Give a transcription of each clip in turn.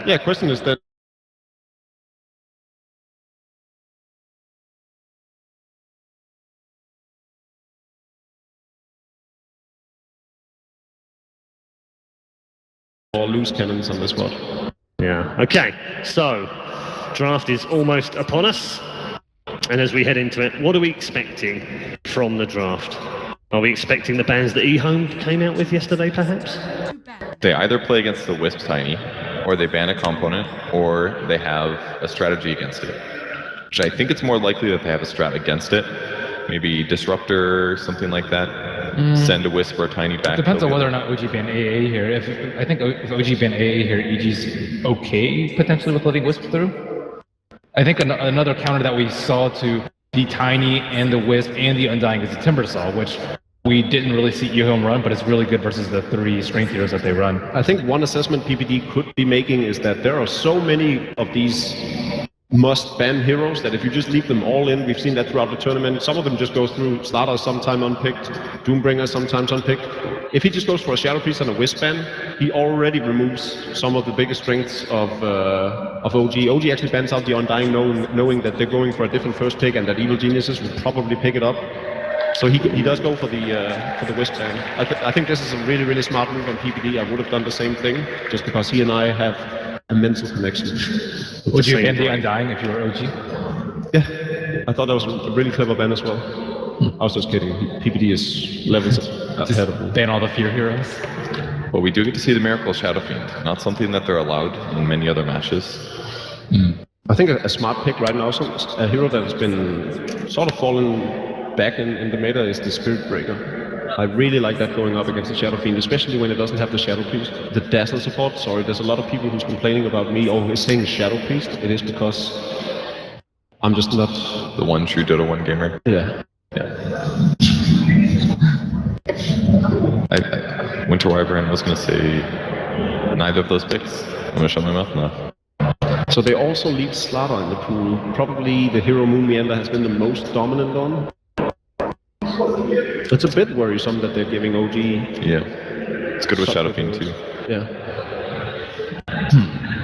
Yeah, question is that or loose cannons on the spot. Yeah, okay, so draft is almost upon us, and as we head into it, what are we expecting from the draft? Are we expecting the bans that eHome came out with yesterday, perhaps? They either play against the Wisp Tiny, or they ban a component, or they have a strategy against it. Which I think it's more likely that they have a strat against it. Maybe Disruptor, something like that. Send a Wisp or a Tiny back. Depends on whether or not OG ban AA here. I think if OG ban AA here, EG's okay potentially with letting Wisp through. I think another counter that we saw to the Tiny and the Wisp and the Undying is the Timbersaw, which we didn't really see eHome run, but it's really good versus the 3 strength heroes that they run. I think one assessment PPD could be making is that there are so many of these must-ban heroes that if you just leave them all in, we've seen that throughout the tournament, some of them just go through Starter sometime unpicked, Doombringer sometimes unpicked. If he just goes for a Shadow Priest and a Wisp ban, he already removes some of the biggest strengths of OG. OG actually bans out the Undying knowing that they're going for a different first pick and that Evil Geniuses will probably pick it up. So he does go for the Wisp ban. I think this is a really, really smart move on PPD. I would have done the same thing, just because he and I have a mental connection. Would you ban the Undying if you were OG? Yeah, I thought that was a really clever ban as well. I was just kidding. PPD is levels ahead of me. Ban all the Fear heroes? Well, we do get to see the Miracle Shadow Fiend, not something that they're allowed in many other matches. I think a smart pick right now, a hero that has been sort of fallen back in the meta is the Spirit Breaker. I really like that going up against the Shadow Fiend, especially when it doesn't have the Shadow Priest. The Dazzle support, sorry, there's a lot of people who's complaining about me always saying Shadow Priest. It is because I'm just not... The one true Dota 1 gamer? Yeah. Winter Wyvern was going to say neither of those picks. I'm going to shut my mouth now. So they also lead Slaughter in the pool. Probably the hero Moon Meander has been the most dominant on. It's a bit worrisome that they're giving OG. Yeah, it's good with Shadow Fiend too. Yeah.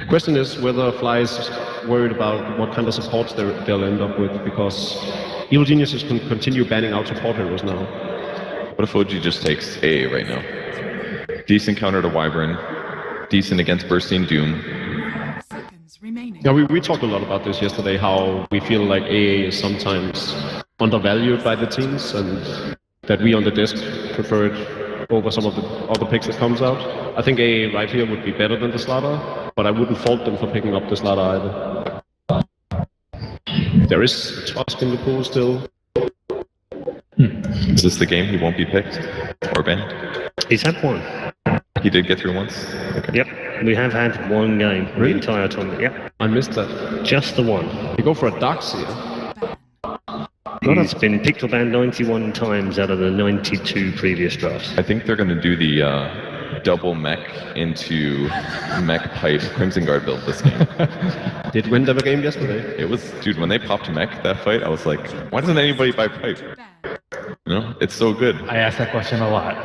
Question is whether Fly is worried about what kind of supports they'll end up with, because Evil Geniuses can continue banning out support heroes now. What if OG just takes AA right now? Decent counter to Wyvern, decent against Bursting Doom. Yeah, we talked a lot about this yesterday, how we feel like AA is sometimes undervalued by the teams, and that we on the desk prefer it over some of the other picks that comes out. I think AA right here would be better than the Slaughter, but I wouldn't fault them for picking up the Slaughter either. There is Tusk in the pool still. Is this the game he won't be picked or banned? He's had one. He did get through once? Okay. Yep, we have had one game, the entire tournament, yep. I missed that. Just the one. You go for a Darkseer. Well, that's been picked or banned 91 times out of the 92 previous drafts. I think they're going to do the double mech into mech pipe Crimson Guard build this game. Did win the game yesterday. It was, dude, when they popped mech that fight, I was like, why doesn't anybody buy pipe? You know, it's so good. I ask that question a lot.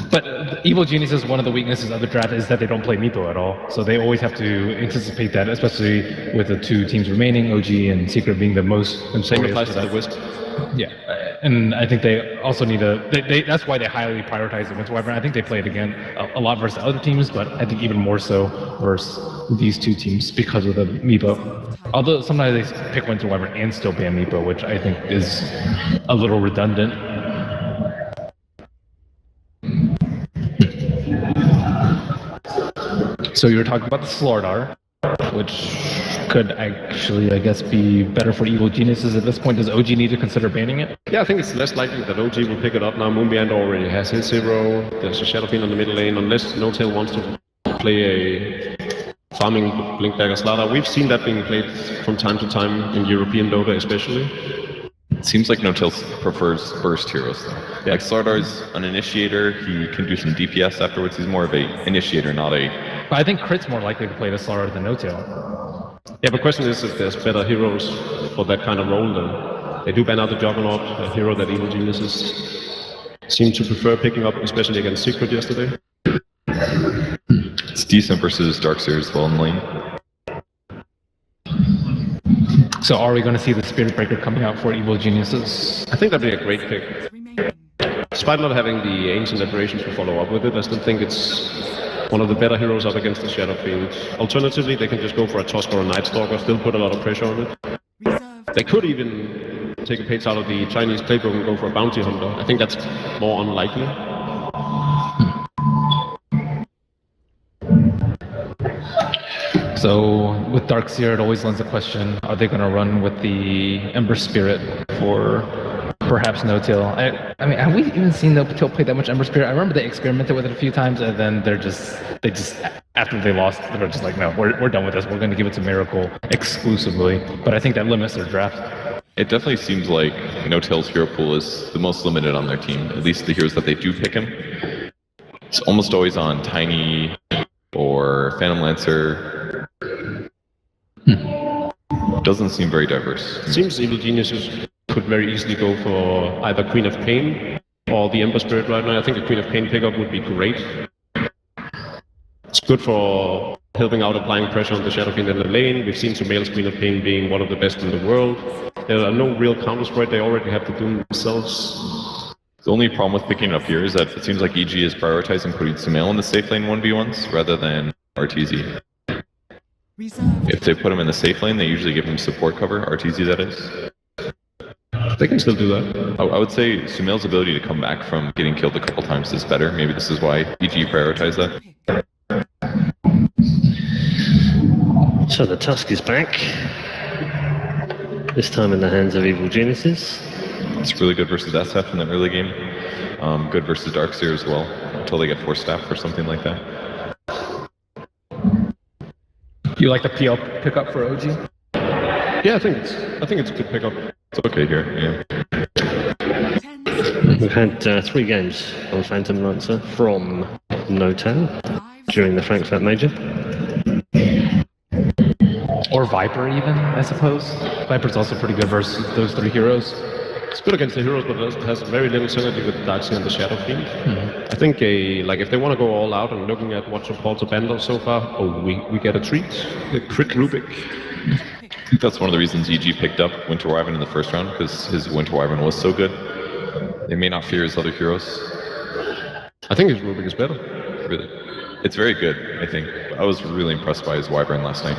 But Evil Geniuses, one of the weaknesses of the draft is that they don't play Meepo at all. So they always have to anticipate that, especially with the 2 teams remaining, OG and Secret being the most. Same applies to the Wisp. Yeah, and I think they also need that's why they highly prioritize the Winter Wyvern. I think they play it again a lot versus other teams, but I think even more so versus these 2 teams because of the Meepo. Although sometimes they pick Winter Wyvern and still ban Meepo, which I think is a little redundant. So you were talking about the Slaughter, which could actually, I guess, be better for Evil Geniuses at this point. Does OG need to consider banning it? Yeah, I think it's less likely that OG will pick it up now. Moonbeard already has his hero. There's a Shadow Fiend on the middle lane, unless No-Tail wants to play a farming Blinkdagger Slaughter. We've seen that being played from time to time in European Dota especially. It seems like No-Tail prefers burst heroes though. Yeah. Like Slardar's an initiator, he can do some DPS afterwards. He's more of a initiator, not a... But I think Crit's more likely to play the Slaughter than No-Tail. Yeah, but question is if there's better heroes for that kind of role then. They do ban out the Juggernaut, a hero that Evil Geniuses seem to prefer picking up, especially against Secret yesterday. It's decent versus Darkseer as well in lane. So are we going to see the Spirit Breaker coming out for Evil Geniuses? I think that'd be a great pick. Despite not having the Ancient Aberrations to follow up with it, I still think it's one of the better heroes up against the Shadow Fiend. Alternatively, they can just go for a Tusk or a Night Stalker, still put a lot of pressure on it. They could even take a page out of the Chinese playbook and go for a Bounty Hunter. I think that's more unlikely. So with Darkseer, it always lends the question, are they going to run with the Ember Spirit for perhaps no-till? I mean, have we even seen no-till play that much Ember Spirit? I remember they experimented with it a few times, and then they just after they lost, they were just like, no, we're done with this. We're going to give it to Miracle exclusively. But I think that limits their draft. It definitely seems like No-Till's hero pool is the most limited on their team, at least the heroes that they do pick him. It's almost always on Tiny or Phantom Lancer. Doesn't seem very diverse. It seems Evil Geniuses could very easily go for either Queen of Pain or the Ember Spirit right now. I think a Queen of Pain pickup would be great. It's good for helping out applying pressure on the Shadow Fiend in the lane. We've seen Sumail's Queen of Pain being one of the best in the world. There are no real counters for it. They already have to do themselves. The only problem with picking it up here is that it seems like EG is prioritizing putting Sumail in the safe lane 1v1s rather than RTZ. If they put him in the safe lane, they usually give him support cover, RTZ that is. They can still do that. I would say Sumail's ability to come back from getting killed a couple times is better. Maybe this is why EG prioritized that. So the Tusk is back. This time in the hands of Evil Geniuses. It's really good versus SF in the early game. Good versus Darkseer as well, until they get Force Staff or something like that. You like the PL pickup for OG? Yeah, I think it's a good pickup. It's okay here, yeah. We've had 3 games on Phantom Lancer from No-Till during the Frankfurt Major. Or Viper even, I suppose. Viper's also pretty good versus those 3 heroes. It's good against the heroes, but it has very little synergy with Darkseer and the Shadow Fiend. I think if they want to go all out and looking at what supports a bundle so far, we get a treat. The Crit Rubik. I think that's one of the reasons EG picked up Winter Wyvern in the first round, because his Winter Wyvern was so good. They may not fear his other heroes. I think his Rubik is better. Really. It's very good, I think. I was really impressed by his Wyvern last night.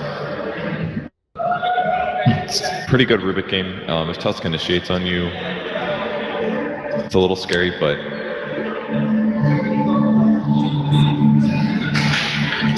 It's a pretty good Rubik game. If Tusk initiates on you, it's a little scary, but...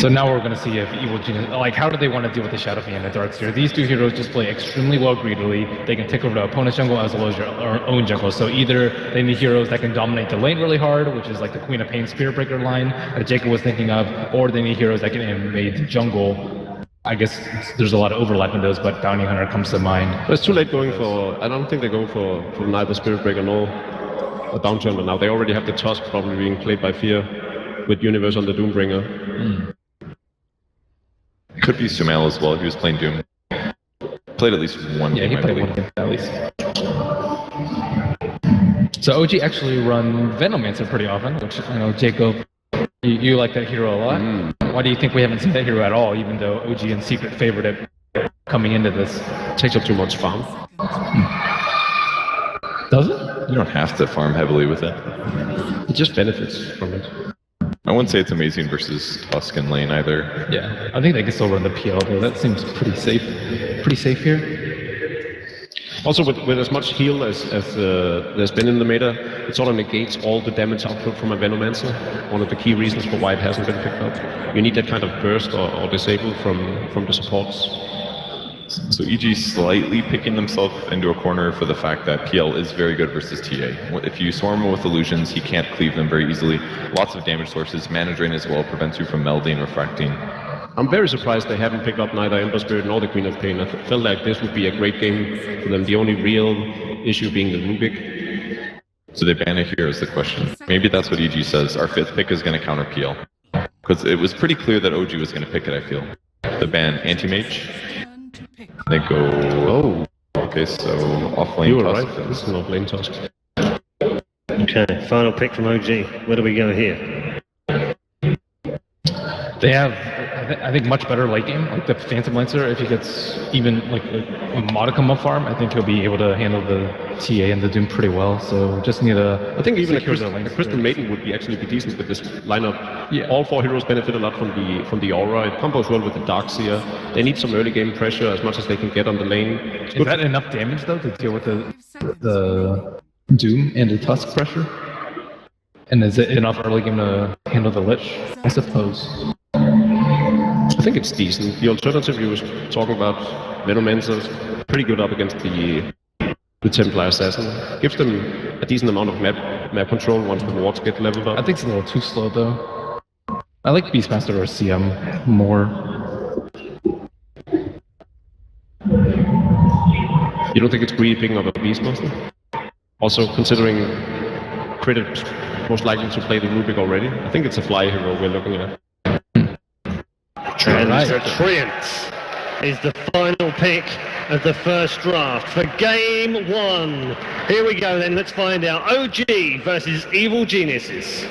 So now we're going to see if Evil Genius, how do they want to deal with the Shadow Fiend and the Darkseer? These 2 heroes just play extremely well greedily. They can take over the opponent's jungle as well as your own jungle. So either they need heroes that can dominate the lane really hard, which is like the Queen of Pain Spirit Breaker line that Jacob was thinking of, or they need heroes that can invade the jungle. I guess there's a lot of overlap in those, but Bounty Hunter comes to mind. But it's too late going for... I don't think they go for neither Spirit Breaker nor a Bounty Hunter now. They already have the Tusk probably being played by Fear with Universe on the Doombringer. Could be Sumail as well. He was playing Doom. Played at least one game. Yeah, he played one game at least. So OG actually run Venomancer pretty often, which I know Jacob, you like that hero a lot. Why do you think we haven't seen that hero at all, even though OG in secret favored it coming into this? Takes up too much farm. Does it? You don't have to farm heavily with it. It just benefits from it. I wouldn't say it's amazing versus Tusk and lane either. Yeah, I think they can still run the PL though. That seems pretty safe. Pretty safe here. Also, with as much heal as there's been in the meta, it sort of negates all the damage output from a Venomancer. One of the key reasons for why it hasn't been picked up. You need that kind of burst or disable from the supports. So EG slightly picking themselves into a corner for the fact that PL is very good versus TA. If you swarm with illusions, he can't cleave them very easily. Lots of damage sources. Mana Drain as well prevents you from melding, refracting. I'm very surprised they haven't picked up neither Ember Spirit nor the Queen of Pain. I felt like this would be a great game for them. The only real issue being the Rubik. So they ban it here is the question. Maybe that's what EG says. Our 5th pick is going to counter PL. Because it was pretty clear that OG was going to pick it, I feel. The ban Anti-Mage. They go... Oh, okay, so off-lane You were Tusk. right, this is an off-lane Tusk. Okay, final pick from OG. Where do we go here? They have, I think, much better late game. Like the Phantom Lancer, if he gets even like a modicum of farm, I think he'll be able to handle the TA and the Doom pretty well. So just need to. I think even a secure the Crystal, lanes a Crystal there. Maiden would be actually be decent with this lineup. Yeah. All 4 heroes benefit a lot from the aura. It combos well with the Darkseer. They need some early game pressure as much as they can get on the lane. It's Is good. that enough damage though to deal with the Doom and the Tusk pressure? And is it enough early game to handle the Lich? I suppose. I think it's decent. The alternative you was talking about, Venomancer, is pretty good up against the Templar Assassin. Gives them a decent amount of map control once the wards get leveled I up. think it's a little too slow though. I like Beastmaster or CM more. You don't think it's greedy picking up a Beastmaster? Also, considering Crit is most likely to play the Rubik already, I think it's a fly hero we're looking at. And Treant is the final pick of the first draft for game 1. Here we go then, let's find out. OG versus Evil Geniuses.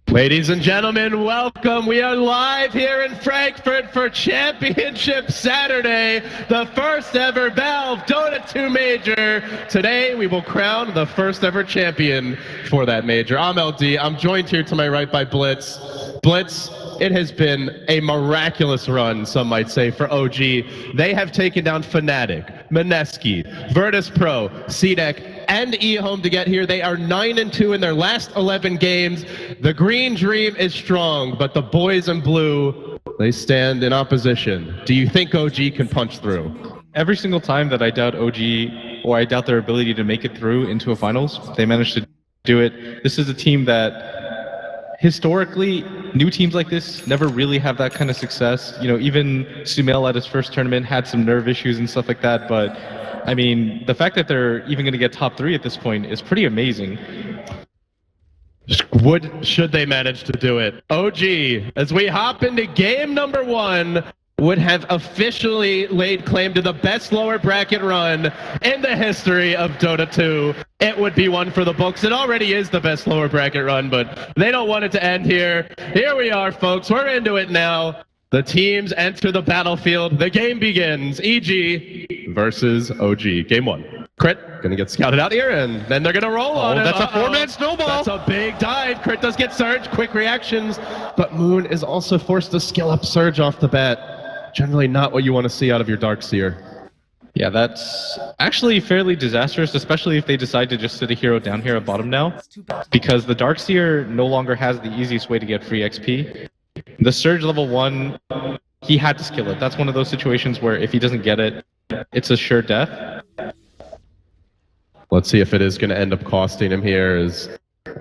Ladies and gentlemen, welcome. We are live here in Frankfurt for Championship Saturday, the first ever Valve Dota 2 Major. Today, we will crown the first ever champion for that major. I'm LD. I'm joined here to my right by Blitz. Blitz, it has been a miraculous run, some might say, for OG. They have taken down Fnatic, Mineski, Virtus Pro, CDEC, and eHome to get here. They are 9-2 in their last 11 games. The green dream is strong, but the boys in blue, they stand in opposition. Do you think OG can punch through? Every single time that I doubt OG or I doubt their ability to make it through into a finals, they managed to do it. This is a team that historically, new teams like this never really have that kind of success. You know, even Sumail at his first tournament had some nerve issues and stuff like that, but I mean, the fact that they're even going to get top 3 at this point is pretty amazing. Should they manage to do it? OG, as we hop into game number 1, would have officially laid claim to the best lower bracket run in the history of Dota 2. It would be one for the books. It already is the best lower bracket run, but they don't want it to end here. Here we are, folks. We're into it now. The teams enter the battlefield. The game begins. EG versus OG. Game 1. Crit gonna get scouted out here, and then they're gonna roll on it. That's a 4-man snowball. That's a big dive. Crit does get Surge, quick reactions, but Moon is also forced to skill up Surge off the bat. Generally not what you want to see out of your Darkseer. Yeah, that's actually fairly disastrous, especially if they decide to just sit a hero down here at bottom now, because the Darkseer no longer has the easiest way to get free XP. The Surge level 1, he had to skill it. That's one of those situations where if he doesn't get it, it's a sure death. Let's see if it is going to end up costing him here. Is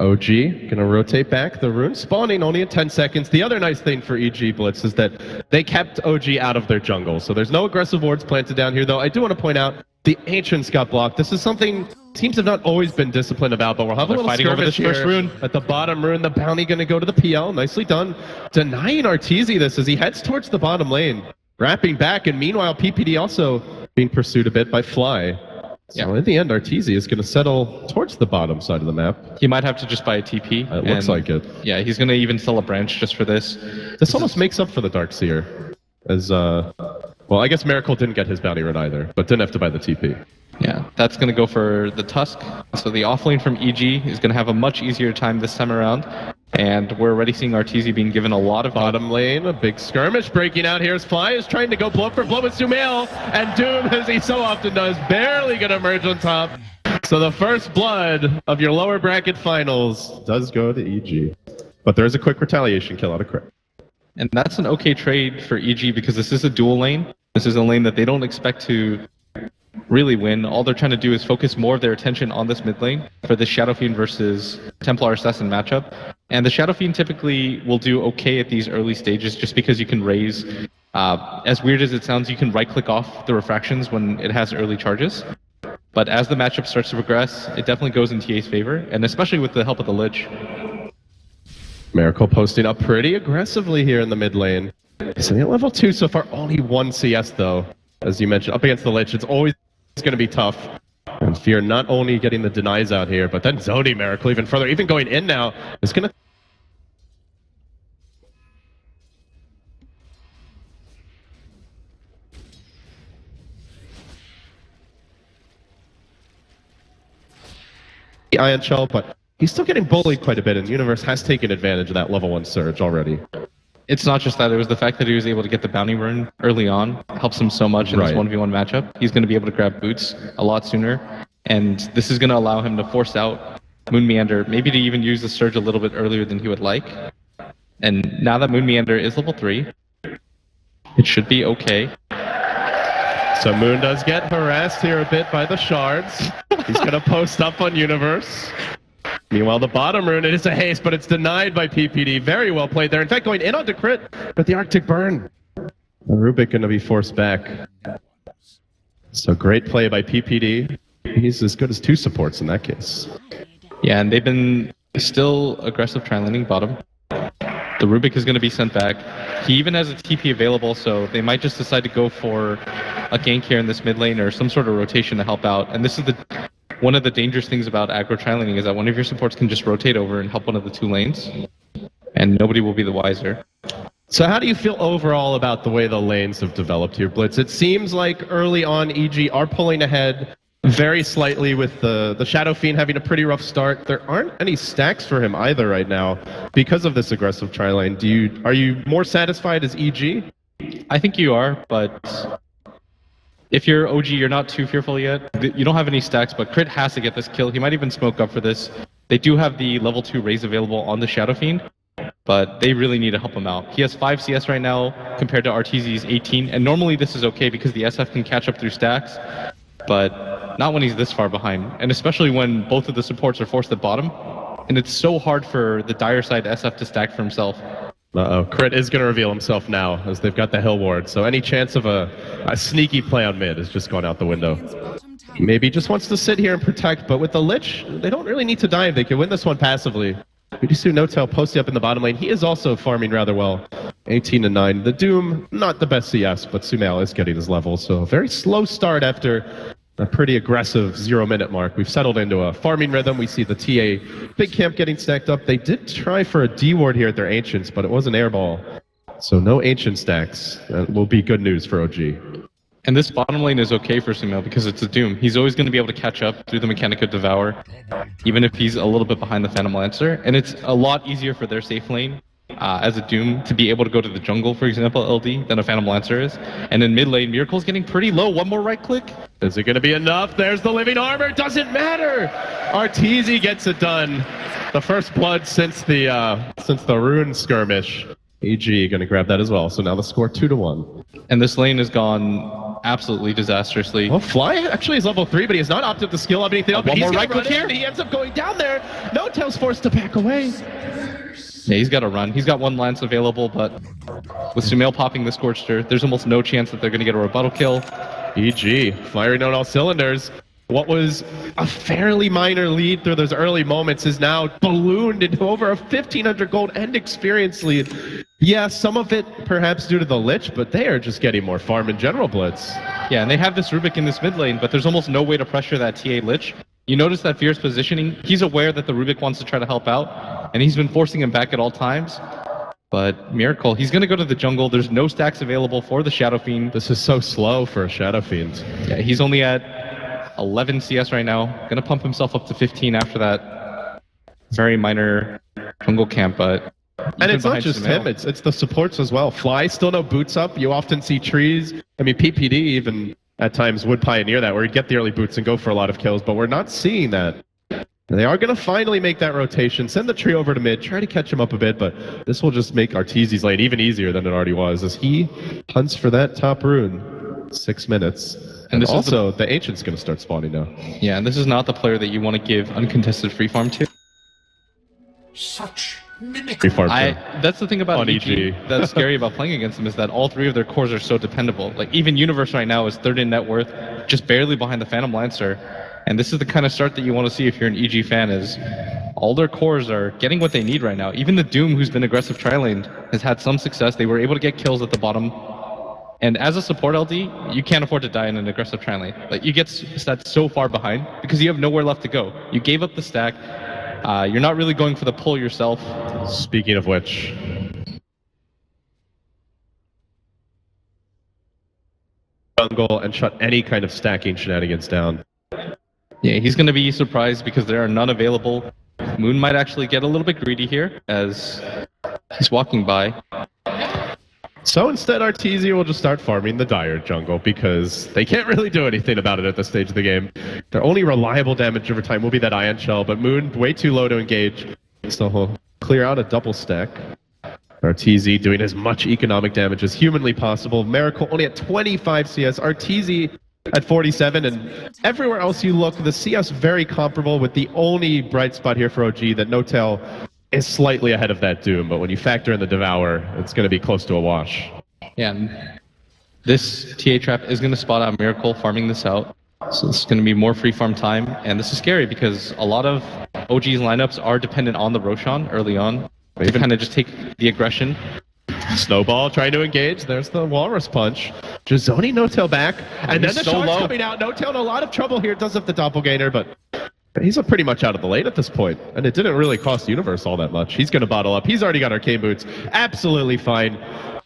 OG going to rotate back? The rune spawning only in 10 seconds. The other nice thing for EG Blitz is that they kept OG out of their jungle. So there's no aggressive wards planted down here, though. I do want to point out the Ancients got blocked. This is something teams have not always been disciplined about, but we'll have a little fighting over skirmish this first here. rune. At the bottom rune, the bounty going to go to the PL. Nicely done. Denying Arteezy this as he heads towards the bottom lane. Wrapping back, and meanwhile, PPD also being pursued a bit by Fly. So in the end, Arteezy is going to settle towards the bottom side of the map. He might have to just buy a TP. It looks like it. Yeah, he's going to even sell a branch just for this. This almost makes up for the Darkseer. As, well, I guess Miracle didn't get his bounty run either, but didn't have to buy the TP. Yeah, that's going to go for the Tusk. So the offlane from EG is going to have a much easier time this time around. And we're already seeing Arteezy being given a lot of bottom lane. A big skirmish breaking out here as Fly is trying to go blow for blow with Sumail. And Doom, as he so often does, barely going to emerge on top. So the first blood of your lower bracket finals does go to EG. But there is a quick retaliation kill out of Crit. And that's an okay trade for EG because this is a dual lane. This is a lane that they don't expect to really win. All they're trying to do is focus more of their attention on this mid lane for the Shadow Fiend versus Templar Assassin matchup. And the Shadow Fiend typically will do okay at these early stages just because you can raise, as weird as it sounds, you can right click off the refractions when it has early charges. But as the matchup starts to progress, it definitely goes in TA's favor, and especially with the help of the Lich. Miracle posting up pretty aggressively here in the mid lane. So at level 2 so far, only 1 CS though. As you mentioned, up against the Lich, it's always going to be tough. And Fear not only getting the denies out here, but then Zodi Miracle even further, even going in now, is going to... Ion Shell, but he's still getting bullied quite a bit, and Universe has taken advantage of that level 1 surge already. It's not just that, it was the fact that he was able to get the bounty rune early on. Helps him so much in this 1v1 matchup. He's going to be able to grab boots a lot sooner, and this is going to allow him to force out Moon Meander, maybe to even use the surge a little bit earlier than he would like. And now that Moon Meander is level 3, it should be okay. So Moon does get harassed here a bit by the shards. He's going to post up on Universe. Meanwhile, the bottom rune, it is a haste, but it's denied by PPD. Very well played there. In fact, going in on Decrit, but the Arctic Burn. Rubik going to be forced back. So great play by PPD. He's as good as 2 supports in that case. Yeah, and they've been still aggressive tri-laning bottom. The Rubik is going to be sent back. He even has a TP available, so they might just decide to go for a gank here in this mid lane or some sort of rotation to help out. And this is one of the dangerous things about aggro tri-laning is that one of your supports can just rotate over and help one of the 2 lanes, and nobody will be the wiser. So how do you feel overall about the way the lanes have developed here, Blitz? It seems like early on EG are pulling ahead very slightly with the Shadow Fiend having a pretty rough start. There aren't any stacks for him either right now because of this aggressive tri-lane. Are you more satisfied as EG? I think you are, but if you're OG, you're not too fearful yet. You don't have any stacks, but Crit has to get this kill. He might even smoke up for this. They do have the level 2 raise available on the Shadow Fiend, but they really need to help him out. He has 5 CS right now compared to RTZ's 18, and normally this is okay because the SF can catch up through stacks, but not when he's this far behind, and especially when both of the supports are forced at bottom, and it's so hard for the dire side SF to stack for himself. Uh-oh, Crit is going to reveal himself now as they've got the Hill Ward, so any chance of a sneaky play on mid is just gone out the window. Maybe just wants to sit here and protect, but with the Lich, they don't really need to dive. They can win this one passively. Udisu No-Tail posting up in the bottom lane. He is also farming rather well. 18-9. The Doom, not the best CS, but Sumail is getting his level, so a very slow start after a pretty aggressive 0-minute mark. We've settled into a farming rhythm. We see the TA big camp getting stacked up. They did try for a D ward here at their Ancients, but it was an airball. So no Ancient stacks. That will be good news for OG. And this bottom lane is okay for Sumail because it's a Doom. He's always going to be able to catch up through the mechanic of Devour, even if he's a little bit behind the Phantom Lancer. And it's a lot easier for their safe lane as a Doom to be able to go to the jungle, for example, LD, than a Phantom Lancer is. And in mid lane, Miracle's getting pretty low. One more right click. Is it going to be enough? There's the living armor. Doesn't matter. Arteezy gets it done. The first blood since the rune skirmish. EG going to grab that as well. So now the score 2-1. And this lane has gone absolutely disastrously. Well, Fly actually is level 3, but he has not opted to skill up anything else. One more right click here. He ends up going down there. No-Tail's forced to back away. Yeah, he's got to run. He's got 1 lance available, but with Sumail popping the Scorcher, there's almost no chance that they're going to get a rebuttal kill. EG firing on all cylinders. What was a fairly minor lead through those early moments is now ballooned into over a 1,500 gold and experience lead. Yeah, some of it perhaps due to the Lich, but they are just getting more farm in general, Blitz. Yeah, and they have this Rubik in this mid lane, but there's almost no way to pressure that TA Lich. You notice that Fierce positioning. He's aware that the Rubik wants to try to help out, and he's been forcing him back at all times. But Miracle, he's going to go to the jungle. There's no stacks available for the Shadow Fiend. This is so slow for a Shadow Fiend. Yeah, he's only at 11 CS right now. Going to pump himself up to 15 after that very minor jungle camp, but... And it's not just him, it's the supports as well. Fly, still no boots up. You often see trees. I mean, PPD even at times would pioneer that, where he'd get the early boots and go for a lot of kills, but we're not seeing that. And they are going to finally make that rotation, send the tree over to mid, try to catch him up a bit, but this will just make Arteezy's lane even easier than it already was, as he hunts for that top rune. 6 minutes. And this also, the Ancient's going to start spawning now. Yeah, and this is not the player that you want to give uncontested free farm to. Such Free farm that's the thing about on EG that's scary about playing against them, is that all 3 of their cores are so dependable. Like, even Universe right now is 3rd in net worth, just barely behind the Phantom Lancer. And this is the kind of start that you want to see if you're an EG fan, is all their cores are getting what they need right now. Even the Doom, who's been aggressive tri-lane, has had some success. They were able to get kills at the bottom. And as a support LD, you can't afford to die in an aggressive tri-lane. Like, you get stats so far behind because you have nowhere left to go. You gave up the stack. You're not really going for the pull yourself. Speaking of which... jungle and shut any kind of stacking shenanigans down. Yeah, he's going to be surprised because there are none available. Moon might actually get a little bit greedy here as he's walking by. So instead, Arteezy will just start farming the Dire jungle because they can't really do anything about it at this stage of the game. Their only reliable damage over time will be that Ion Shell, but Moon way too low to engage. So he'll clear out a double stack. Arteezy doing as much economic damage as humanly possible. Miracle only at 25 CS. Arteezy at 47, and everywhere else you look, the CS very comparable, with the only bright spot here for OG that Notel is slightly ahead of that Doom, but when you factor in the Devour, it's going to be close to a wash. Yeah, and this TA trap is going to spot out Miracle farming this out. So it's going to be more free farm time, and this is scary because a lot of OG's lineups are dependent on the Roshan early on. They kind of just take the aggression. Snowball trying to engage. There's the Walrus Punch. Jazoni Notel back. And then the so shot's low. coming out. Notel in a lot of trouble here. Does have the Doppelganger, but he's pretty much out of the lane at this point. And it didn't really cost Universe all that much. He's going to bottle up. He's already got Arcane Boots. Absolutely fine.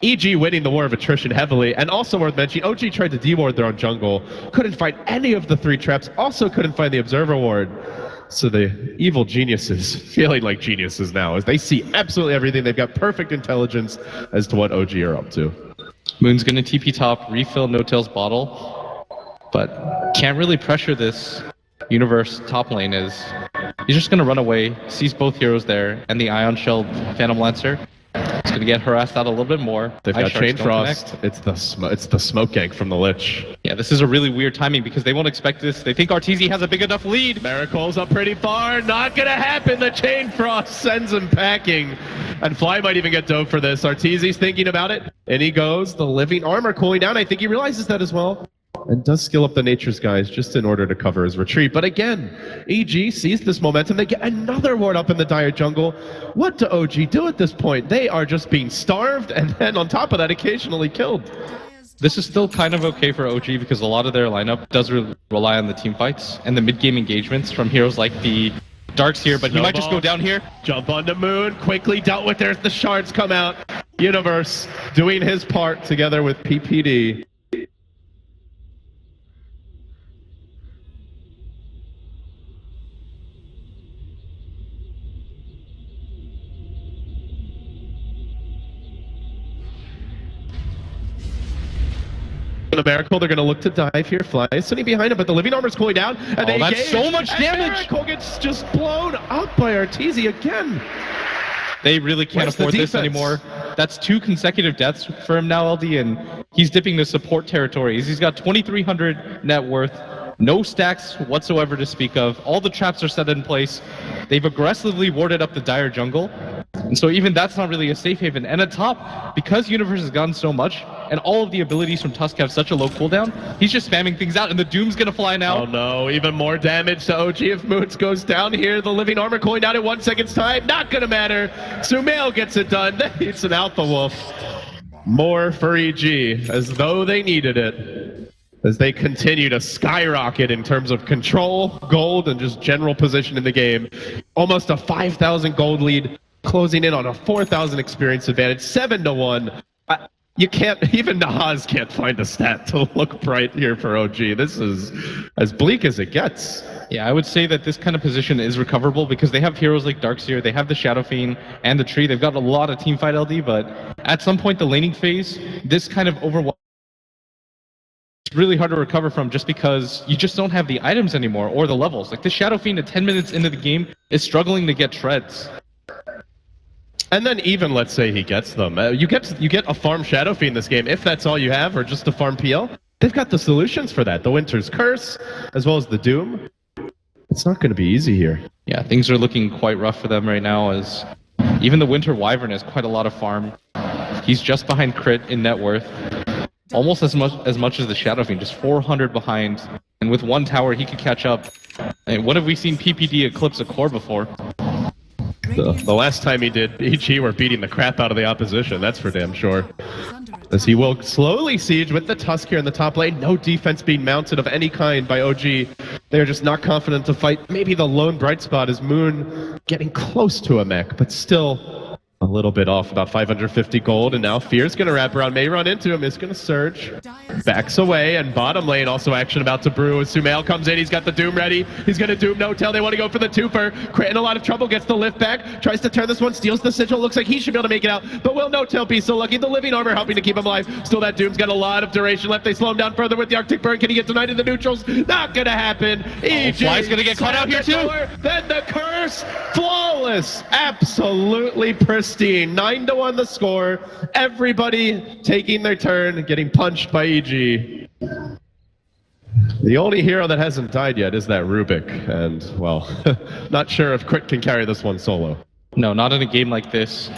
EG winning the War of Attrition heavily. And also worth mentioning, OG tried to deward their own jungle. Couldn't find any of the 3 traps. Also couldn't find the Observer Ward. So the evil geniuses, feeling like geniuses now, as they see absolutely everything. They've got perfect intelligence as to what OG are up to. Moon's going to TP top, refill Notel's bottle, but can't really pressure this Universe top lane as he's just going to run away, sees both heroes there, and the Ion Shell Phantom Lancer. He's going to get harassed out a little bit more. They've got Chain Frost. It's the smoke gank from the Lich. Yeah, this is a really weird timing because they won't expect this. They think Arteezy has a big enough lead. Miracle's up pretty far. Not going to happen. The Chain Frost sends him packing. And Fly might even get dove for this. Arteezy's thinking about it. And he goes. The Living Armor cooling down. I think he realizes that as well. And does skill up the Nature's Guys just in order to cover his retreat. But again, EG sees this momentum. They get another ward up in the Dire jungle. What do OG do at this point? They are just being starved and then on top of that occasionally killed. This is still kind of okay for OG because a lot of their lineup does rely on the team fights and the mid-game engagements from heroes like the Darks here, but he might just go down here. Jump onto Moon, quickly dealt with. There's the shards come out. Universe doing his part together with PPD. The Miracle, they're going to look to dive here. Fly is sitting behind him, but the Living Armor's cooling down. And oh, that's so much damage! Miracle gets just blown up by Arteezy again. They really can't afford this anymore. That's 2 consecutive deaths for him now, LD, and he's dipping to support territories. He's got 2,300 net worth, no stacks whatsoever to speak of. All the traps are set in place. They've aggressively warded up the Dire jungle, and so even that's not really a safe haven. And at top, because Universe has gotten so much, and all of the abilities from Tusk have such a low cooldown, he's just spamming things out, and the Doom's gonna fly now. Oh no, even more damage to OG if Moons goes down here. The Living Armor going down in 1 second's time. Not gonna matter. Sumail gets it done. It's an Alpha Wolf. More for EG, as though they needed it. As they continue to skyrocket in terms of control, gold, and just general position in the game. Almost a 5,000 gold lead, closing in on a 4,000 experience advantage, 7-1. You can't, even Nahaz can't find a stat to look bright here for OG. This is as bleak as it gets. Yeah, I would say that this kind of position is recoverable because they have heroes like Darkseer, they have the Shadow Fiend and the Tree. They've got a lot of teamfight LD, but at some point the laning phase, this kind of overwhelm. It's really hard to recover from just because you just don't have the items anymore or the levels. Like the Shadow Fiend at 10 minutes into the game is struggling to get treads. And then even let's say he gets them. You get a farm Shadow Fiend this game, if that's all you have, or just a farm PL. They've got the solutions for that. The Winter's Curse, as well as the Doom. It's not going to be easy here. Yeah, things are looking quite rough for them right now as even the Winter Wyvern has quite a lot of farm. He's just behind Crit in net worth. Almost as much as the Shadow Fiend, just 400 behind. And with 1 tower, he could catch up. And when have we seen PPD eclipse a core before? The last time he did, EG were beating the crap out of the opposition, that's for damn sure. As he will slowly siege with the Tusk here in the top lane. No defense being mounted of any kind by OG. They're just not confident to fight. Maybe the lone bright spot is Moon getting close to a mech, but still a little bit off, about 550 gold, and now Fear's going to wrap around, may run into him, is going to surge, backs away, and bottom lane also action about to brew as Sumail comes in, he's got the Doom ready, he's going to Doom no tail, they want to go for the twofer, Crit in a lot of trouble, gets the lift back, tries to turn this one, steals the sigil, looks like he should be able to make it out, but will no tail be so lucky, the living armor helping to keep him alive, still that Doom's got a lot of duration left, they slow him down further with the Arctic Burn, can he get denied in the neutrals? Not going to happen, Fly's going to get caught out here too. Then the curse, flawless, absolutely pristine, 9-1 the score, everybody taking their turn, getting punched by EG. The only hero that hasn't died yet is that Rubik, and well, not sure if Crit can carry this one solo. No, not in a game like this.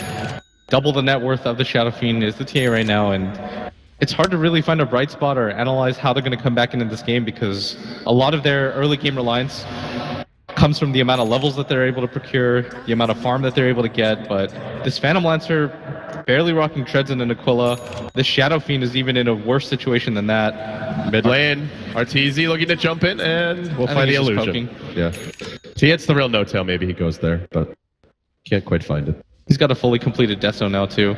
Double the net worth of the Shadow Fiend is the TA right now, and it's hard to really find a bright spot or analyze how they're going to come back into this game because a lot of their early game reliance comes from the amount of levels that they're able to procure, the amount of farm that they're able to get, but this Phantom Lancer barely rocking treads in an Aquila. The Shadow Fiend is even in a worse situation than that. Mid lane, RTZ looking to jump in, and we'll find the illusion. Yeah. If he hits the real no-tail, maybe he goes there, but can't quite find it. He's got a fully completed Death Zone now too.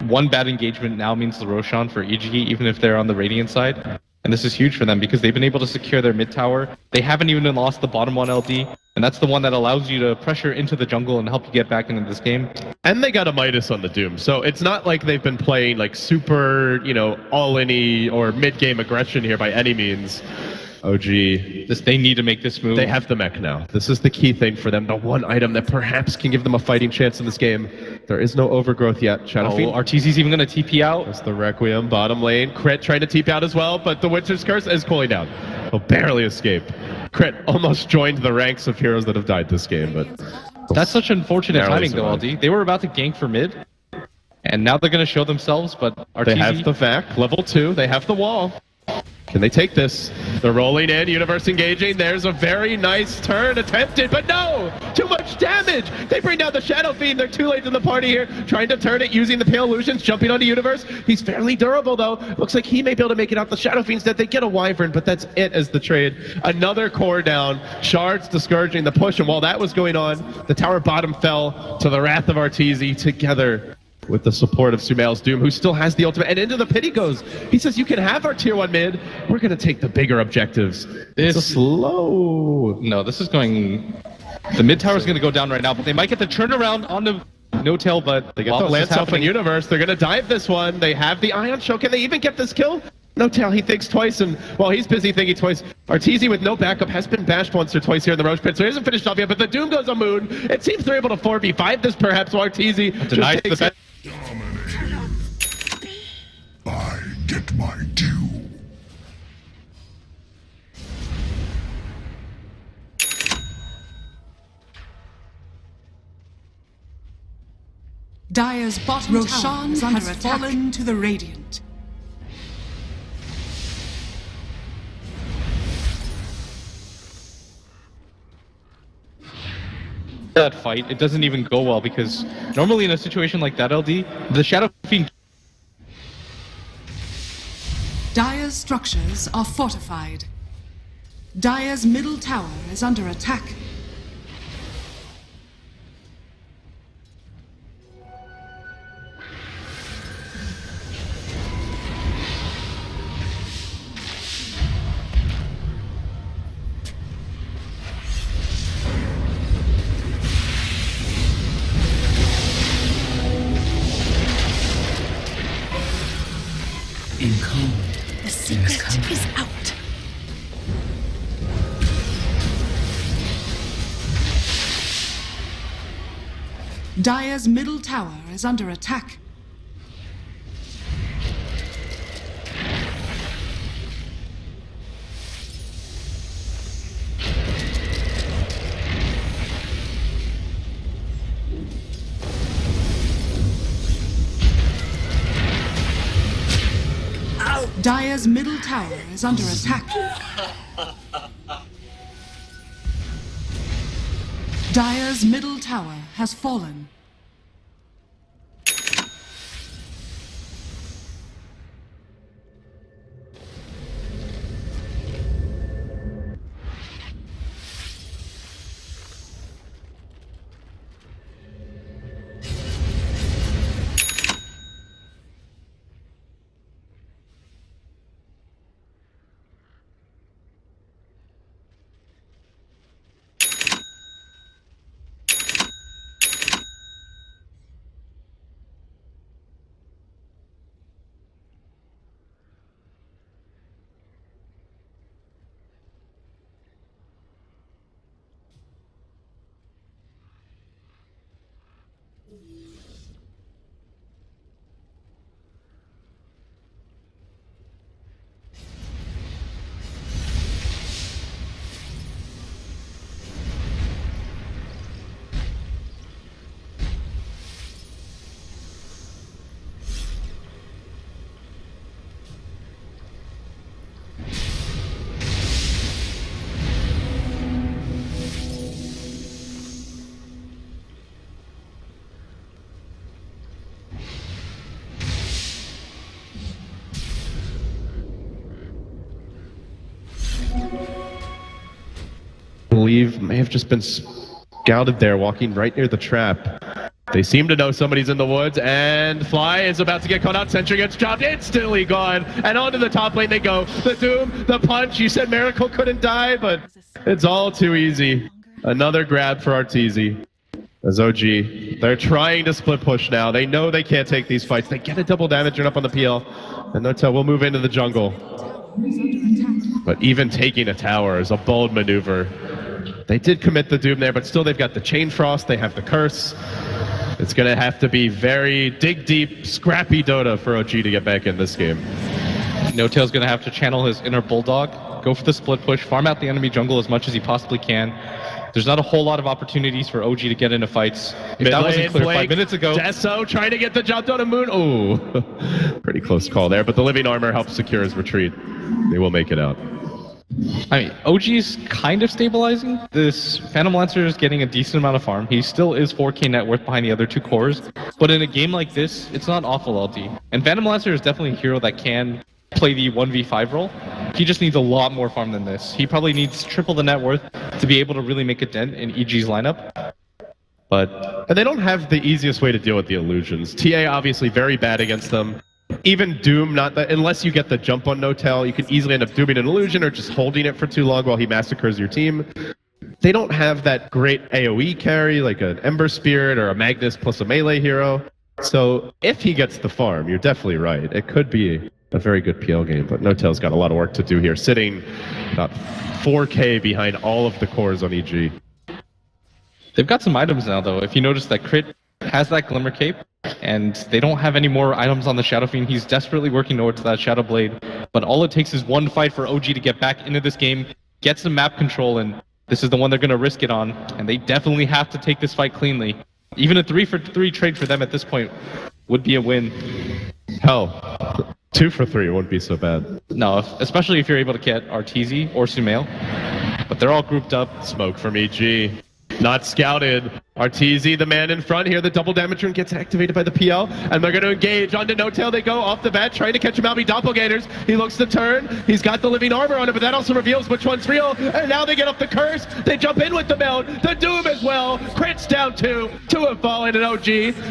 One bad engagement now means the Roshan for EG, even if they're on the Radiant side. And this is huge for them because they've been able to secure their mid tower. They haven't even lost the bottom one LD, and that's the one that allows you to pressure into the jungle and help you get back into this game. And they got a Midas on the Doom, so it's not like they've been playing like super, all-in-y or mid-game aggression here by any means. OG. They need to make this move. They have the mech now. This is the key thing for them. The one item that perhaps can give them a fighting chance in this game. There is no overgrowth yet. Shadow Fiend. RTZ's even going to TP out. That's the Requiem bottom lane. Crit trying to TP out as well, but the Winter's Curse is cooling down. Will barely escape. Crit almost joined the ranks of heroes that have died this game, but that's such unfortunate barely timing though, survived. LD. They were about to gank for mid, and now they're going to show themselves, but RTZ... They have the VAC, level 2. They have the wall. Can they take this? They're rolling in, Universe engaging. There's a very nice turn attempted, but no! Too much damage! They bring down the Shadow Fiend. They're too late in the party here. Trying to turn it using the Pale Illusions, jumping onto Universe. He's fairly durable though. Looks like he may be able to make it out. The Shadow Fiend's dead. They get a Wyvern, but that's it as the trade. Another core down. Shards discouraging the push, and while that was going on, the tower bottom fell to the wrath of Arteezy together with the support of Sumail's Doom, who still has the ultimate, and into the pit he goes. He says, you can have our tier 1 mid, we're going to take the bigger objectives. It's a slow. No, this is going... The mid tower is going to go down right now, but they might get the turnaround on the no tail, but... They get the Lance Elf in Universe, they're going to dive this one. They have the Ion Show, can they even get this kill? No tail, he thinks twice, and while he's busy thinking twice, Arteezy with no backup has been bashed once or twice here in the Roche Pit, so he hasn't finished off yet, but the Doom goes on Moon. It seems they're able to 4v5 this perhaps, while Arteezy denies the bet. I get my due. Dire's bottom tower is under attack. Fallen to the Radiant. That fight, it doesn't even go well because normally in a situation like that, LD, the Shadow Fiend... Dire's structures are fortified. Dire's middle tower is under attack. The secret is out. Dire's middle tower is under attack. Dire's middle tower is under attack. Dire's middle tower has fallen. believe, may have just been scouted there, walking right near the trap. They seem to know somebody's in the woods, and Fly is about to get caught out. Sentry gets dropped, instantly gone, and onto the top lane they go. The Doom, the punch, you said Miracle couldn't die, but it's all too easy. Another grab for Arteezy. As OG, they're trying to split push now. They know they can't take these fights. They get a double damage and up on the PL, and Notel will move into the jungle. But even taking a tower is a bold maneuver. They did commit the Doom there, but still they've got the Chain Frost, they have the Curse. It's going to have to be very dig deep, scrappy Dota for OG to get back in this game. No-Tail's going to have to channel his inner bulldog, go for the split push, farm out the enemy jungle as much as he possibly can. There's not a whole lot of opportunities for OG to get into fights. If that wasn't clear 5 minutes ago. Deso trying to get the jump on a Moon. Oh, pretty close call there, but the Living Armor helps secure his retreat. They will make it out. I mean, OG's kind of stabilizing. This Phantom Lancer is getting a decent amount of farm. He still is 4k net worth behind the other 2 cores, but in a game like this, it's not awful LD. And Phantom Lancer is definitely a hero that can play the 1v5 role. He just needs a lot more farm than this. He probably needs triple the net worth to be able to really make a dent in EG's lineup. And they don't have the easiest way to deal with the illusions. TA obviously very bad against them. Even Doom, not that, unless you get the jump on Notel, you can easily end up dooming an illusion or just holding it for too long while he massacres your team. They don't have that great AoE carry like an Ember Spirit or a Magnus plus a melee hero. So if he gets the farm, you're definitely right. It could be a very good PL game, but Notel's got a lot of work to do here, sitting about 4k behind all of the cores on EG. They've got some items now, though. If you notice that Crit has that Glimmer Cape, and they don't have any more items on the Shadow Fiend. He's desperately working towards that Shadow Blade, but all it takes is one fight for OG to get back into this game, get some map control, and this is the one they're going to risk it on, and they definitely have to take this fight cleanly. Even a 3-for-3 trade for them at this point would be a win. Hell, 2 for 3 wouldn't be so bad. No, especially if you're able to get Arteezy or Sumail, but they're all grouped up. Smoke from EG. Not scouted. Arteezy, the man in front here. The double damage rune gets activated by the PL, and they're going to engage onto No-Tail. They go off the bat, trying to catch him out. Be doppelgangers. He looks to turn. He's got the living armor on it, but that also reveals which one's real. And now they get up the curse. They jump in with the melt. The Doom as well. Crits down 2. 2 have fallen in OG.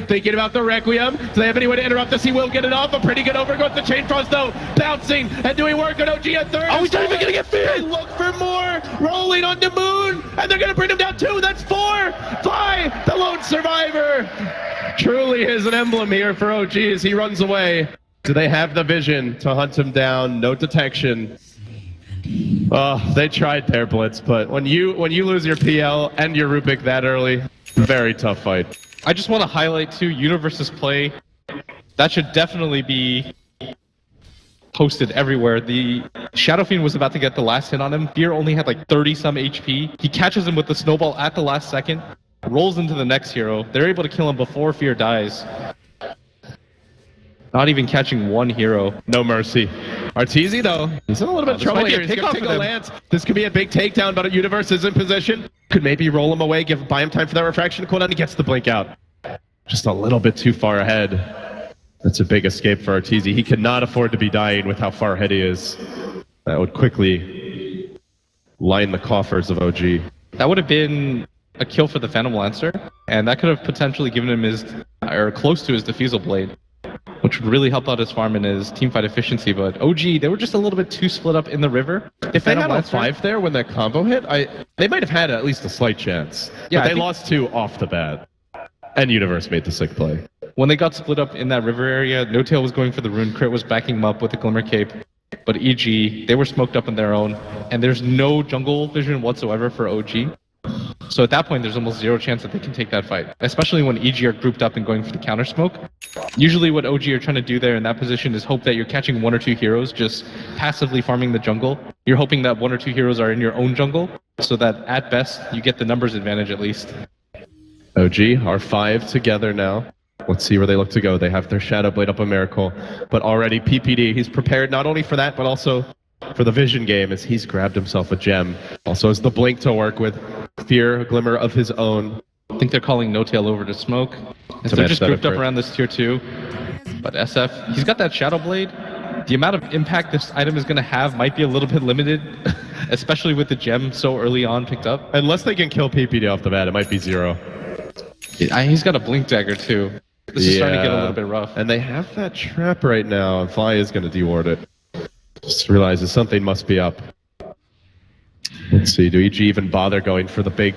Thinking about the Requiem. Do they have any way to interrupt this? He will get it off. A pretty good overgrowth. The Chain Frost, though, bouncing and doing work on OG at third. Oh, he's not even going to get feared. They look for more. Rolling onto Moon, and they're going to bring him down 2. That's 4. Fly, the lone survivor. Truly is an emblem here for OG as he runs away. Do they have the vision to hunt him down? No detection. Oh, they tried their blitz, but when you lose your PL and your Rubik that early, very tough fight. I just want to highlight too, Universe's play. That should definitely be posted everywhere. The Shadow Fiend was about to get the last hit on him. Fear only had like 30-some HP. He catches him with the snowball at the last second, rolls into the next hero. They're able to kill him before Fear dies. Not even catching one hero. No mercy. Arteezy, though, he's in a little bit of trouble here. He's going to take a lance. This could be a big takedown, but Universe is in position. Could maybe roll him away, buy him time for that refraction cooldown. He gets the blink out. Just a little bit too far ahead. That's a big escape for Arteezy. He cannot afford to be dying with how far ahead he is. That would quickly line the coffers of OG. That would have been a kill for the Phantom Lancer, and that could have potentially given him his, or close to his Defusal Blade, which would really help out his farm and his teamfight efficiency. But OG, they were just a little bit too split up in the river. If they had a 5 there when that combo hit, they might have had at least a slight chance. Yeah, but they lost 2 off the bat. And Universe made the sick play. When they got split up in that river area, No-Tail was going for the rune. Crit was backing him up with the Glimmer Cape. But EG, they were smoked up on their own. And there's no jungle vision whatsoever for OG. So at that point, there's almost 0 chance that they can take that fight. Especially when EG are grouped up and going for the counter smoke. Usually what OG are trying to do there in that position is hope that you're catching 1 or 2 heroes, just passively farming the jungle. You're hoping that 1 or 2 heroes are in your own jungle, so that at best, you get the numbers advantage at least. OG are 5 together now. Let's see where they look to go. They have their Shadow Blade up a Miracle, but already PPD, he's prepared not only for that, but also for the Vision game as he's grabbed himself a gem. Also has the Blink to work with, Fear, a Glimmer of his own. I think they're calling No-Tail over to smoke. So they're just grouped up around this tier 2. But SF, he's got that Shadow Blade. The amount of impact this item is going to have might be a little bit limited. especially with the gem so early on picked up. Unless they can kill PPD off the bat, it might be 0. He's got a blink dagger too. This is starting to get a little bit rough. And they have that trap right now, and Fly is going to deward it. Just realizes something must be up. Let's see, do EG even bother going for the big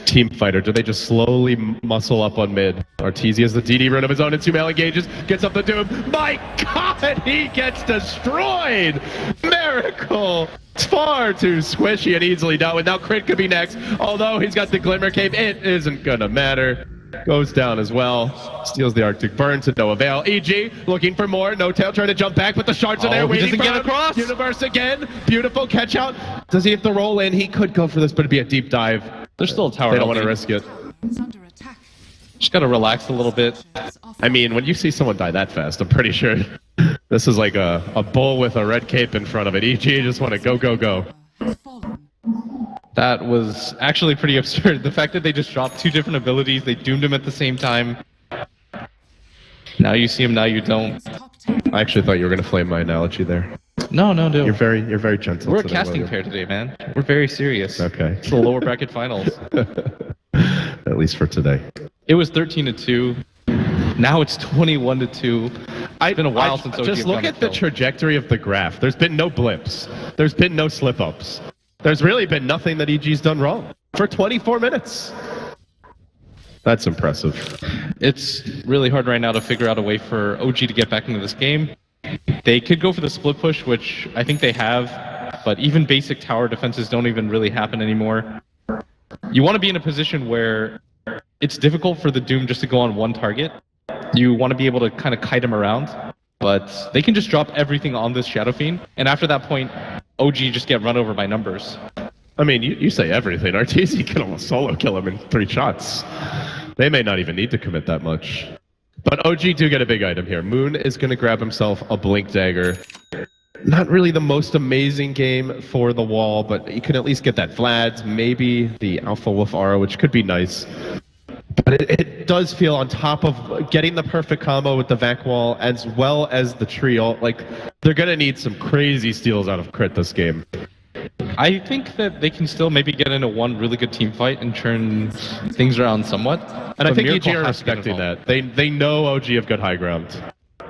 team fight, or do they just slowly muscle up on mid? Arteezy has the DD rune of his own, and Sumail engages, gets up the Doom. My God, he gets destroyed! Miracle! It's far too squishy and easily dealt with. Now Crit could be next, although he's got the Glimmer Cape. It isn't gonna matter. Goes down as well. Steals the Arctic Burn to no avail. EG looking for more. No Tail trying to jump back, but the shards are there waiting for him. Across. Universe again. Beautiful catch out. Does he have to roll in? He could go for this, but it'd be a deep dive. There's still a tower. They don't want to risk it. Is under attack. Just gotta relax a little bit. I mean, when you see someone die that fast, I'm pretty sure this is like a bull with a red cape in front of it. EG just want to go, go, go. Has fallen. That was actually pretty absurd. The fact that they just dropped 2 different abilities, they doomed him at the same time. Now you see him, now you don't. Top tower I actually thought you were going to flame my analogy there. No. You're very gentle. We're a today, casting William. pair today, man. We're very serious. Okay. It's the lower bracket finals. At least for today. It was 13-2. Now it's 21-2. It's been a while since OG just have look gotten at a the kill. trajectory of the graph. There's been no blips. There's been no slip-ups. There's really been nothing that EG's done wrong for 24 minutes. That's impressive. It's really hard right now to figure out a way for OG to get back into this game. They could go for the split push, which I think they have, but even basic tower defenses don't even really happen anymore. You want to be in a position where it's difficult for the Doom just to go on one target. You want to be able to kind of kite him around, but they can just drop everything on this Shadow Fiend, and after that point, OG just get run over by numbers. I mean, you say everything. Arteezy can almost solo kill him in 3 shots. They may not even need to commit that much. But OG do get a big item here. Moon is going to grab himself a Blink Dagger. Not really the most amazing game for the wall, but you can at least get that Vlad's, maybe the Alpha Wolf Aura, which could be nice. But it does feel on top of getting the perfect combo with the Vac Wall as well as the trio, like they're going to need some crazy steals out of Crit this game. I think that they can still maybe get into one really good team fight and turn things around somewhat. And I But think Miracle EG are has to get respecting involved. that. They know OG have good high ground.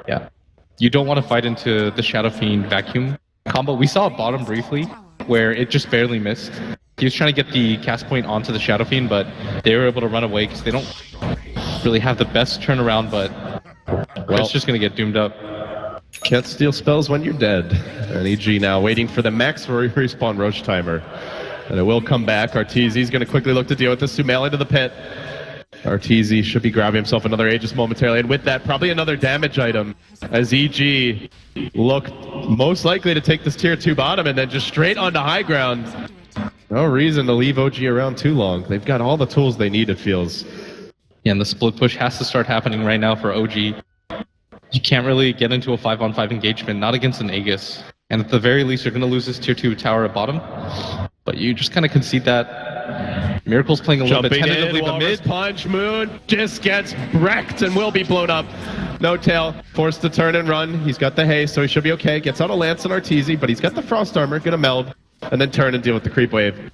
Yeah. You don't want to fight into the Shadow Fiend vacuum combo. We saw it bottom briefly where it just barely missed. He was trying to get the cast point onto the Shadow Fiend, but they were able to run away because they don't really have the best turnaround, but it's just going to get doomed up. Can't steal spells when you're dead. And EG now waiting for the max respawn Roach timer. And it will come back. Arteezy's going to quickly look to deal with this. Sumail into the pit. Arteezy should be grabbing himself another Aegis momentarily. And with that, probably another damage item. As EG look most likely to take this tier 2 bottom and then just straight onto high ground. No reason to leave OG around too long. They've got all the tools they need, it feels. Yeah, and the split push has to start happening right now for OG. You can't really get into a 5-on-5 engagement, not against an Aegis. And at the very least, you're going to lose this tier 2 tower at bottom. But you just kind of concede that. Miracle's playing a little bit tentatively, but mid. Punch, Moon just gets wrecked and will be blown up. No Tail, forced to turn and run. He's got the haste, so he should be okay. Gets out a Lance and Arteezy, but he's got the Frost Armor, gonna meld, and then turn and deal with the creep wave.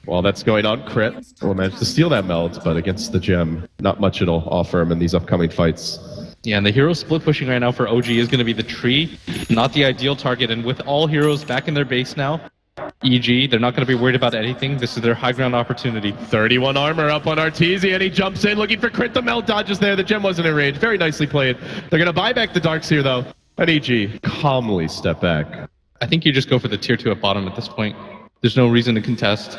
While that's going on, Crit will manage to steal that meld, but against the gem, not much it'll offer him in these upcoming fights. Yeah, and the hero split pushing right now for OG is going to be the tree, not the ideal target. And with all heroes back in their base now, EG, they're not going to be worried about anything. This is their high ground opportunity. 31 armor up on Arteezy, and he jumps in looking for Crit. The meld dodges there. The gem wasn't in range. Very nicely played. They're going to buy back the Darkseer, though. And EG calmly step back. I think you just go for the tier 2 at bottom at this point. There's no reason to contest.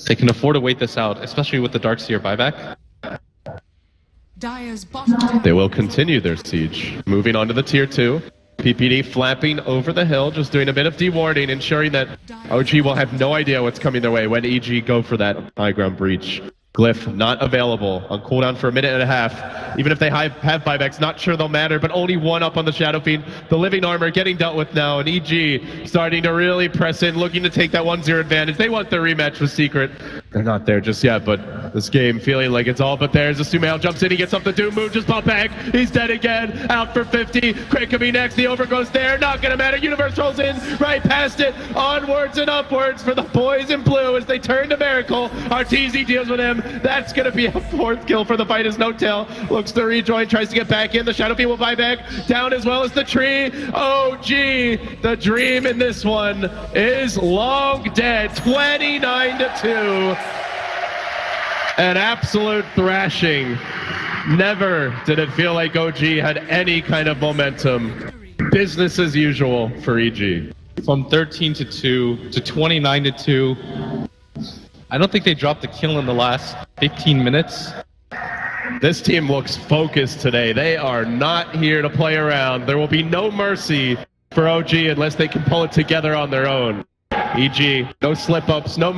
They can afford to wait this out, especially with the Darkseer buyback. Dire's bottom tower They will continue their siege. Moving on to the tier 2. PPD flapping over the hill, just doing a bit of dewarding, ensuring that OG will have no idea what's coming their way when EG go for that high ground breach. Glyph not available on cooldown for a minute and a half. Even if they have buybacks, not sure they'll matter, but only one up on the Shadow Fiend. The living armor getting dealt with now, and EG starting to really press in, looking to take that 1-0 advantage. They want the rematch with Secret. They're not there just yet, but This game feeling like it's all but theirs. As Sumail jumps in, he gets up the Doom move, just pop back. He's dead again, out for 50. Craig could be next, the over goes there, not gonna matter. Universe rolls in, right past it, onwards and upwards for the boys in blue as they turn to Miracle. Arteezy deals with him. That's gonna be a 4th kill for the fight as No Tail looks to rejoin, tries to get back in. The Shadow Fiend will buy back, down as well as the tree. OG, the dream in this one is long dead. 29-2. An absolute thrashing. Never did it feel like OG had any kind of momentum. Business as usual for EG. From 13-2 to 29-2. I don't think they dropped a kill in the last 15 minutes. This team looks focused today. They are not here to play around. There will be no mercy for OG unless they can pull it together on their own. EG, no slip-ups, no